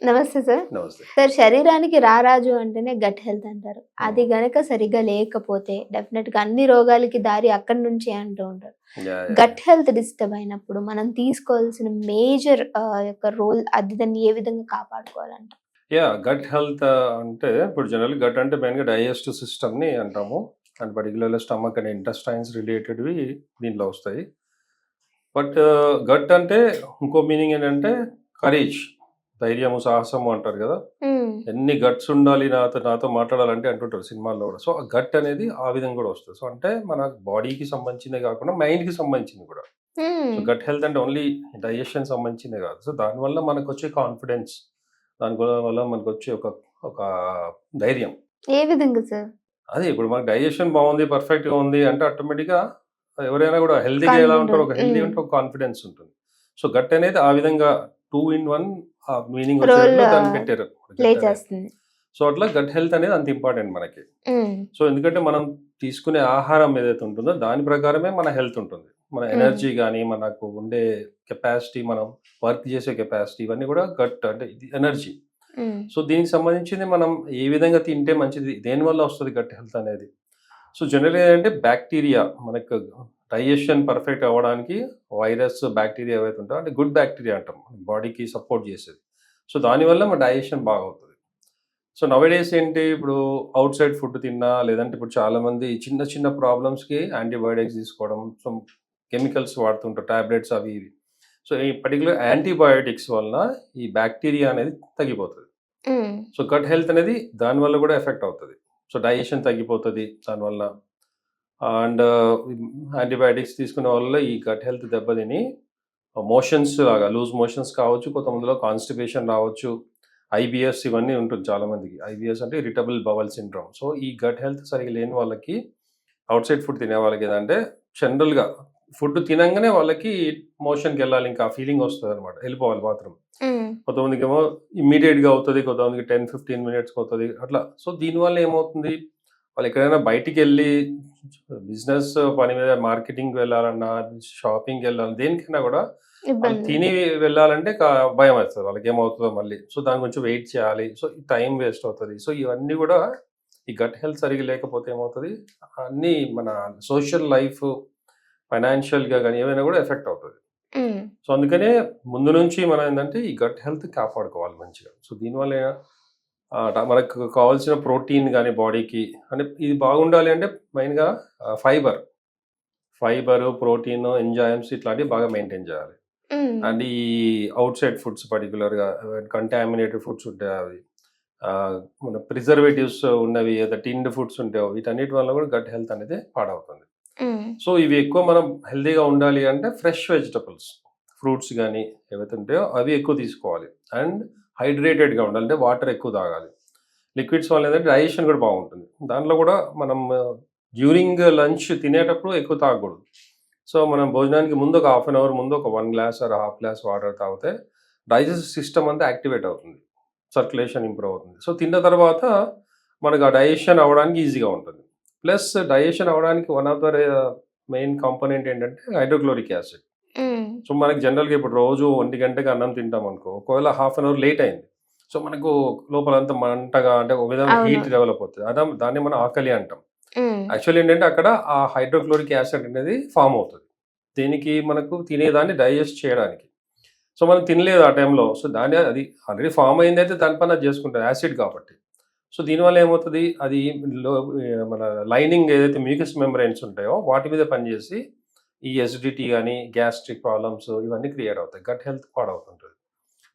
నమస్తే సార్. నమస్తే. సార్, శరీరానికి రారాజు అంటేనే గట్ హెల్త్ అంటారు. అది గనక సరిగ్గా లేకపోతే డెఫినెట్‌గా అన్ని రోగాలకి దారి అక్కడి నుంచే అంటూ ఉంటారు. యాహ్! గట్ హెల్త్ డిస్టర్బ్ అయినప్పుడు మనం తీసుకోవాల్సిన మేజర్ యొక్క రోల్ అది దాన్ని ఏ విధంగా కాపాడుకోవాలంటారు? గట్ హెల్త్ అంటే ఇప్పుడు జనరల్‌గా గట్ అంటే మెయిన్‌గా డైజెస్టివ్ సిస్టమ్‌ని అంటాము. అండ్ పర్టిక్యులర్‌గా స్టమక్ అండ్ ఇంటెస్టైన్స్ రిలేటెడ్‌వి దీంట్లో వస్తాయి. బట్ గట్ అంటే ఇంకో మీనింగ్ ఏంటంటే కరేజ్, ధైర్యము, సాహసము అంటారు కదా! హ్మ్. ఎన్ని గట్స్ ఉండాలి నాతో మాట్లాడాలంటే అంటుంటారు సినిమాల్లో కూడా. సో, ఆ గట్ అనేది ఆ విధంగా కూడా వస్తది. సో, అంటే మన బాడీకి సంబంధించిందే కాకుండా మైండ్‌కి సంబంధించింది కూడా. సో, హ్మ్. గట్ హెల్త్ అంటే ఓన్లీ డైజెషన్ సంబంధించిందే కాదు. సో, దానివల్ల మనకొచ్చే కాన్ఫిడెన్స్, దాని వల్ల మనకొచ్చే ఒక ఒక ధైర్యం. ఏ విధంగా సార్? అదే ఇప్పుడు మనకు డైజెషన్ బావుంది, పర్ఫెక్ట్‌గా ఉంది అంటే ఆటోమేటిక్‌గా ఎవరైనా కూడా హెల్తీగా ఎలా కాన్ఫిడెంట్ ఉంటారో, ఉంది. ఒక హెల్తీ ఉంటే ఒక కాన్ఫిడెన్స్ ఉంటుంది. సో, గట్ అనేది ఆ విధంగా 2 ఇన్ 1 మీనింగ్ రోల్ వచ్చేటట్లు దాన్ని పెట్టారు. ప్లే గట్ అనేది. చేస్తుంది. సో, అట్లా గట్ హెల్త్ అనేది అంత ఇంపార్టెంట్ మనకి. హ్మ్. సో, ఎందుకంటే మనం తీసుకునే ఆహారం ఏదైతే ఉంటుందో దాని ప్రకారమే మన హెల్త్ ఉంటుంది. మన హ్మ్. ఎనర్జీ గాని, మనకు ఉండే కెపాసిటీ, మనం వర్క్ చేసే కెపాసిటీ ఇవన్నీ కూడా గట్ అంటే ఇది ఎనర్జీ. హ్మ్. సో, దీనికి సంబంధించింది మనం ఏ విధంగా తింటే మంచిది, దేనివల్ల వస్తది గట్ హెల్త్ అనేది. సో, జనరల్‌గా ఏంటంటే బ్యాక్టీరియా మనకు డైజెషన్ పర్ఫెక్ట్ అవ్వడానికి వైరస్, బ్యాక్టీరియా ఏవైతే ఉంటాయో అంటే గుడ్ బ్యాక్టీరియా అంటాం. బాడీకి సపోర్ట్ చేసేది. సో, దానివల్ల మన డైజెషన్ బాగవుతది. సో, నౌఎడేస్ ఏంటి ఇప్పుడు ఔట్ సైడ్ ఫుడ్ తిన్నా, లేదంటే ఇప్పుడు చాలామంది చిన్న చిన్న ప్రాబ్లమ్స్‌కి యాంటీబయోటిక్స్ తీసుకోవడం, సమ్ కెమికల్స్ వాడుతుంటారు. టాబ్లెట్స్ అవి ఇవి. సో, ఈ పర్టిక్యులర్ యాంటీబయోటిక్స్ వలన ఈ బ్యాక్టీరియా అనేది తగ్గిపోతది. హ్మ్. సో, గట్ హెల్త్ అనేది దానివల్ల కూడా ఎఫెక్ట్ అవుతది. సో, డైజెషన్ తగ్గిపోతది దానివల్ల. అండ్ యాంటీబయాటిక్స్ తీసుకునే వల్ల ఈ గట్ హెల్త్ దెబ్బతిని మోషన్స్ లాగా లూజ్ మోషన్స్ కావచ్చు, కొంతమందిలో కాన్‌స్టిపేషన్ రావచ్చు. ఐబీఎస్ ఇవన్నీ ఉంటుంది చాలామందికి. ఐబీఎస్ అంటే ఇరిటబుల్ బవల్ సిండ్రోమ్. సో, ఈ గట్ హెల్త్ సరిగ్గా లేని వాళ్ళకి, ఔట్ సైడ్ ఫుడ్ తినే వాళ్ళకి ఏదంటే జనరల్‌గా ఫుడ్ తినంగానే వాళ్ళకి మోషన్‌కెళ్ళాలి, ఇంకా ఆ ఫీలింగ్ వస్తదనమాట. ఎళ్ళిపోవాలి బాత్రూమ్. హ్మ్. కొంతమందికేమో ఇమ్మీడియేట్‌గా అవుతది. కొంతమందికి 10, 15 మినిట్స్‌కి అవుతది. అట్లా. సో, దీనివల్ల ఏమవుతుంది, వాళ్ళు ఎక్కడైనా బయటికెళ్ళి బిజినెస్ పని మీద మార్కెటింగ్‌కి వెళ్ళాలన్నా, షాపింగ్‌కెళ్ళాలి, దేనికైనా కూడా వాళ్ళు ఇబ్బంది. తిని వెళ్ళాలంటే భయమేస్తది. వాళ్ళకేమవుతదో మళ్ళీ. సో, దాని గురించి వెయిట్ చేయాలి. సో, ఈ టైం వేస్ట్ అవుతది. సో, ఇవన్నీ గూడా ఈ గట్ హెల్త్ సరిగ్గా లేకపోతే ఏమవుతది, అన్నీ మన సోషల్ లైఫ్, ఫైనాన్షియల్‌గా గాని ఏవైనా గూడా ఎఫెక్ట్ అవుతది. హ్మ్. సో, అందుకనే ముందు నుంచి మనం ఏందంటే ఈ గట్ హెల్త్ కాపాడుకోవాలి మంచిగా. సో, దీనివల్ల మనకు కావాల్సిన ప్రోటీన్ గాని బాడీకి అంటే ఇది బాగుండాలి అంటే మెయిన్‌గా ఫైబర్. ఫైబరు, ప్రోటీను, ఎంజైమ్స్ ఇట్లాంటివి బాగా మెయింటైన్ చేయాలి. హ్మ్. అండ్ ఈ ఔట్ సైడ్ ఫుడ్స్ పర్టిక్యులర్‌గా కంటామినేటెడ్ ఫుడ్స్ ఉంటాయి అవి. మన ప్రిజర్వేటివ్స్ ఉన్నవి, ఏదో టిన్డ్ ఫుడ్స్ ఉంటాయో వీటన్నిటి వల్ల కూడా గట్ హెల్త్ అనేది పాడవుతుంది. హ్మ్. సో, ఇవి ఎక్కువ మనం హెల్తీగా ఉండాలి అంటే ఫ్రెష్ వెజిటబుల్స్, ఫ్రూట్స్ గానీ ఏవైతే ఉంటాయో అవి ఎక్కువ తీసుకోవాలి. అండ్ హైడ్రేటెడ్‌గా ఉండాలి. అంటే వాటర్ ఎక్కువ తాగాలి. లిక్విడ్స్ వల్ల ఏందంటే డైజెషన్ కూడా బాగుంటుంది. దాంట్లో కూడా మనం డ్యూరింగ్ లంచ్ తినేటప్పుడు ఎక్కువ తాగకూడదు. సో, మనం భోజనానికి ముందు ఒక హాఫ్ అన్ అవర్ ముందు ఒక 1 glass or half glass water తాగితే డైజెస్టివ్ సిస్టమ్ అంతా యాక్టివేట్ అవుతుంది. సర్క్యులేషన్ ఇంప్రూవ్ అవుతుంది. సో, తిన్న తర్వాత మనకు ఆ డైజెషన్ అవ్వడానికి ఈజీగా ఉంటుంది. ప్లస్ డైజెషన్ అవ్వడానికి one of the main component ఏంటంటే హైడ్రోక్లోరిక్ యాసిడ్. హ్మ్. సో, మనకి జనరల్‌గా ఇప్పుడు రోజు 1 గంటకి అన్నం తింటామనుకో, ఒకవేళ హాఫ్ అన్ అవర్ లేట్ అయింది. సో, మనకు లోపలంతా మంటగా అంటే ఒక విధంగా అవును. హీట్ డెవలప్ అవుతది. దాన్ని మనం ఆకలి అంటాం. హ్మ్. యాక్చువల్లీ ఏంటంటే అక్కడ ఆ హైడ్రోక్లోరిక్ యాసిడ్ అనేది ఫార్మ్ అవుతది. దేనికి, మనకు తినేదాన్ని డైజెస్ట్ చేయడానికి. సో, మనం తినలేదు ఆ టైంలో. సో, అది ఆల్రెడీ ఫార్మ్ అయిందయితే దాని పని అది చేసుకుంటది, యాసిడ్ కాబట్టి. సో, దీనివల్ల ఏమవుతది, అది లో మన లైనింగ్ ఏదైతే మ్యూకస్ మెంబ్రేన్స్ ఉంటాయో వాటి మీద పనిచేసి ఈ ఎసిడిటీ గాని, గ్యాస్ట్రిక్ ప్రాబ్లమ్స్ ఇవన్నీ క్రియేట్ అవుతాయి. గట్ హెల్త్ పాడవుతుంటది.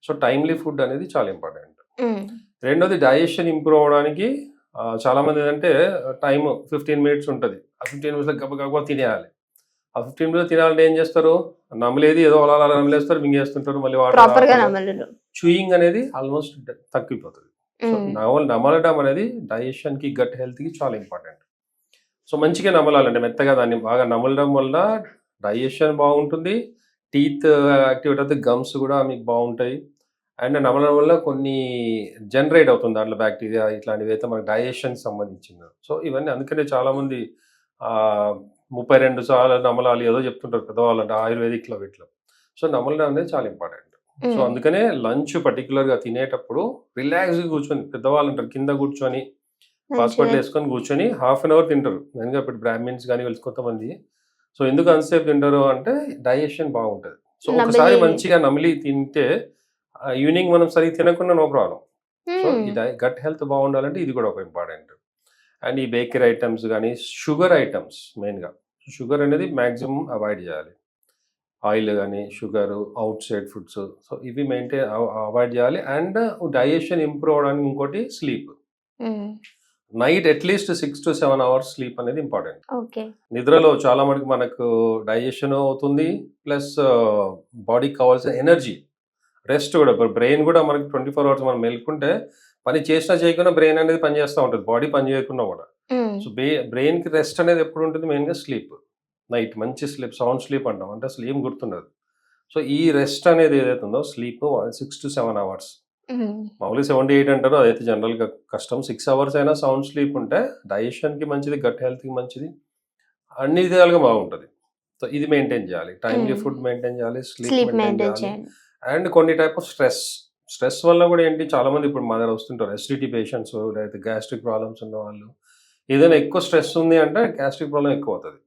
సో, టైమ్‌లీ ఫుడ్ అనేది చాలా ఇంపార్టెంట్. హ్మ్. రెండోది డైజెషన్ ఇంప్రూవ్ అవ్వడానికి చాలామంది ఏందంటే టైమ్ 15 మినిట్స్ ఉంటది. ఆ 15 మినిట్స్‌లో గబగబా తినేయాలి. ఆ 15 మినిట్స్‌లో తినాలంటే ఏం చేస్తారు? నమిలేది ఏదో అలా అలా నమిలేస్తారు, మింగేస్తుంటారు. మళ్ళీ వాటర్ ప్రాపర్‌గా తాగకుండా నమలరు. చూయింగ్ అనేది ఆల్‌మోస్ట్ తగ్గిపోతది. సో, హ్మ్. నమలడం అనేది డైజెషన్‌కి, గట్ హెల్త్‌కి చాలా ఇంపార్టెంట్. సో, మంచిగా నమలాలండి. మెత్తగా దాన్ని బాగా నమలడం వల్ల డైజెషన్ బాగుంటుంది. టీత్ యాక్టివేట్ అవుతే గమ్స్ గూడా మీకు బావుంటాయి. అండ్ నమలడం వల్ల కొన్ని జనరేట్ అవుతుంది దాంట్లో బాక్టీరియా ఇట్లాంటివైతే మనకు డైజెషన్‌కి సంబంధించినవి. సో, ఇవన్నీ అందుకనే చాలామంది 32 సార్లు నమలాలి ఏదో చెప్తుంటారు పెద్దవాళ్ళంటే ఆయుర్వేదిక్‌లో వీటిలో. సో, నమలడం అనేది చాలా ఇంపార్టెంట్. సో అందుకనే లంచ్ పర్టికులర్గా తినేటప్పుడు రిలాక్స్గా కూర్చొని, పెద్దవాళ్ళు అంటారు కింద కూర్చొని హాస్పిటల్ వేసుకొని కూర్చొని హాఫ్ అన్ అవర్ తింటారు. మెయిన్గా ఇప్పుడు బ్రాహ్మిన్స్ కానీ వీళ్ళు కొంతమంది. సో ఎందుకు అంతసేపు తింటారు అంటే డైజెషన్ బాగుంటుంది. సో ఒకసారి మంచిగా నమిలి తింటే ఈవినింగ్ మనం సరిగ్గా తినకుండా నో ప్రాబ్లం. సో ఈ గట్ హెల్త్ బాగుండాలంటే ఇది కూడా ఒక ఇంపార్టెంట్. అండ్ ఈ బేకరీ ఐటమ్స్ కానీ షుగర్ ఐటమ్స్ మెయిన్గా, షుగర్ అనేది మ్యాక్సిమం అవాయిడ్ చేయాలి. ఆయిల్ కానీ sugar, out side foods, so ఇవి అవాయిడ్ చేయాలి. అండ్ డైజెషన్ ఇంప్రూవ్ అవడానికి ఇంకోటి sleep. Night at least 6 to 7 hours sleep అనేది ఇంపార్టెంట్. నిద్రలో చాలా మటుకు మనకు డైజెషన్ అవుతుంది, ప్లస్ బాడీకి కావాల్సిన ఎనర్జీ, రెస్ట్ కూడా. బ్రెయిన్ కూడా మనకి 24 hours మనం మేల్కుంటే పని చేసినా చేయకుండా బ్రెయిన్ అనేది పనిచేస్తూ ఉంటుంది, బాడీ పని చేయకుండా కూడా. సో బ్రెయిన్కి రెస్ట్ అనేది ఎప్పుడు ఉంటుంది? మెయిన్గా స్లీప్. నైట్ మంచి స్లీప్, సౌండ్ స్లీప్ అంటాం, అంటే అసలు ఏం గుర్తుండదు. సో ఈ రెస్ట్ అనేది ఏదైతే ఉందో స్లీప్ 6 to 7 hours. మామూలుగా 7 to 8 అంటారు, అదైతే జనరల్గా కష్టం. 6 hours అయినా సౌండ్ స్లీప్ ఉంటే డైజెషన్కి మంచిది, గట్ హెల్త్కి మంచిది, అన్ని విధాలుగా బాగుంటుంది. సో ఇది మెయింటైన్ చేయాలి. టైమ్లీ ఫుడ్ మెయింటైన్ చేయాలి, స్లీప్ మెయింటైన్ చేయాలి. అండ్ కొన్ని టైప్ ఆఫ్ స్ట్రెస్ వల్ల కూడా ఏంటి, చాలా మంది ఇప్పుడు మా దగ్గర వస్తుంటారు ఎసిడిటీ పేషెంట్స్, లేకపోతే గ్యాస్ట్రిక్ ప్రాబ్లమ్స్ ఉన్న వాళ్ళు. ఏదైనా ఎక్కువ స్ట్రెస్ ఉంది అంటే గ్యాస్ట్రిక్ ప్రాబ్లం ఎక్కువ అవుతుంది.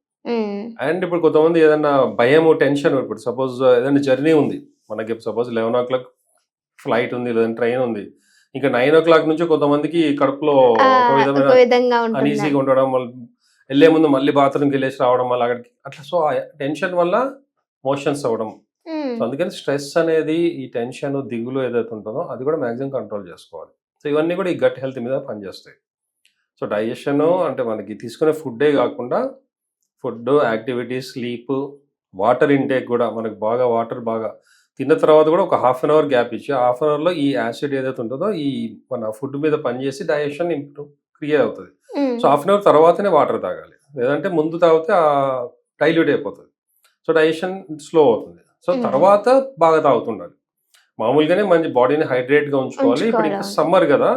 అండ్ ఇప్పుడు కొంతమంది ఏదైనా భయం, టెన్షన్, ఇప్పుడు సపోజ్ ఏదైనా జర్నీ ఉంది మనకి, సపోజ్ 11 o'clock ఫ్లైట్ ఉంది, లేదంటే ట్రైన్ ఉంది, ఇంకా 9 o'clock నుంచి కొంతమందికి కడుపులో ఒక విధమైన అనీజీగా ఉండడం, వెళ్ళే ముందు మళ్ళీ బాత్రూమ్కి వెళ్ళేసి రావడం, మళ్ళీ అక్కడికి అట్లా. సో టెన్షన్ వల్ల మోషన్స్ అవ్వడం. సో అందుకని స్ట్రెస్ అనేది, ఈ టెన్షన్, దిగులు ఏదైతే ఉంటుందో అది కూడా మ్యాక్సిమం కంట్రోల్ చేసుకోవాలి. సో ఇవన్నీ కూడా ఈ గట్ హెల్త్ మీద పనిచేస్తాయి. సో డైజెషన్ అంటే మనకి తీసుకునే ఫుడ్డే కాకుండా food, activities, sleep, water intake కూడా. మనకు వాటర్ బాగా తిన్న తర్వాత కూడా ఒక హాఫ్ అన్ అవర్ గ్యాప్ ఇచ్చి, హాఫ్ అన్ అవర్లో ఈ యాసిడ్ ఏదైతే ఉంటుందో ఈ మన ఫుడ్ మీద పనిచేసి డైజెషన్ క్రియేట్ అవుతుంది. సో హాఫ్ అన్ అవర్ తర్వాతనే వాటర్ తాగాలి, లేదంటే ముందు తాగితే డైల్యూట్ అయిపోతుంది. సో డైజెషన్ స్లో అవుతుంది. సో తర్వాత బాగా తాగుతుండాలి. మామూలుగానే మంచి బాడీని హైడ్రేట్గా ఉంచుకోవాలి. ఇప్పుడు ఇంకా సమ్మర్ కదా,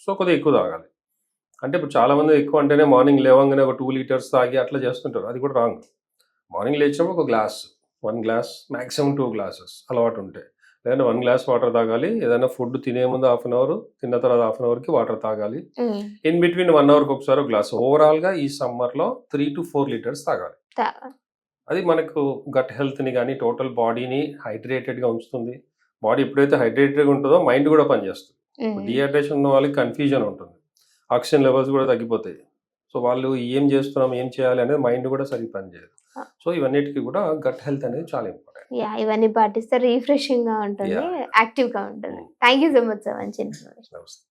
సో కొద్దిగా ఎక్కువ తాగాలి. అంటే ఇప్పుడు చాలా మంది ఎక్కువ అంటేనే మార్నింగ్ లేవగానే ఒక 2 liters తాగి అట్లా చేస్తుంటారు, అది కూడా రాంగ్. మార్నింగ్ లేచినప్పుడు ఒక గ్లాస్, 1 glass, మ్యాక్సిమం 2 glasses అలవాటు ఉంటే, లేదంటే 1 glass వాటర్ తాగాలి. ఏదైనా ఫుడ్ తినే ముందు హాఫ్ అన్ అవర్, తిన్న తర్వాత హాఫ్ అన్ అవర్కి వాటర్ తాగాలి. ఇన్ బిట్వీన్ 1 hourకి ఒకసారి ఒక గ్లాస్. ఓవరాల్గా ఈ సమ్మర్లో 3 to 4 liters తాగాలి. అది మనకు గట్ హెల్త్ని కానీ టోటల్ బాడీని హైడ్రేటెడ్గా ఉంచుతుంది. బాడీ ఎప్పుడైతే హైడ్రేటెడ్గా ఉంటుందో మైండ్ కూడా పనిచేస్తుంది. డిహైడ్రేషన్ ఉన్న వాళ్ళకి కన్ఫ్యూజన్ ఉంటుంది, ఆక్సిజన్ లెవెల్స్ కూడా తగ్గిపోతాయి. సో వాళ్ళు ఏం చేస్తున్నాం, ఏం చేయాలి అనేది మైండ్ కూడా సరిగ్గా పనిచేయదు. సో ఇవన్నిటికీ కూడా గట్ హెల్త్ అనేది చాలా ఇంపార్టెంట్. ఇవన్నీ పాటిస్తే రిఫ్రెషింగ్ గా ఉంటుంది, యాక్టివ్ గా ఉంటుంది. Thank you so much sir, మంచి ఇన్ఫర్మేషన్. నమస్తే.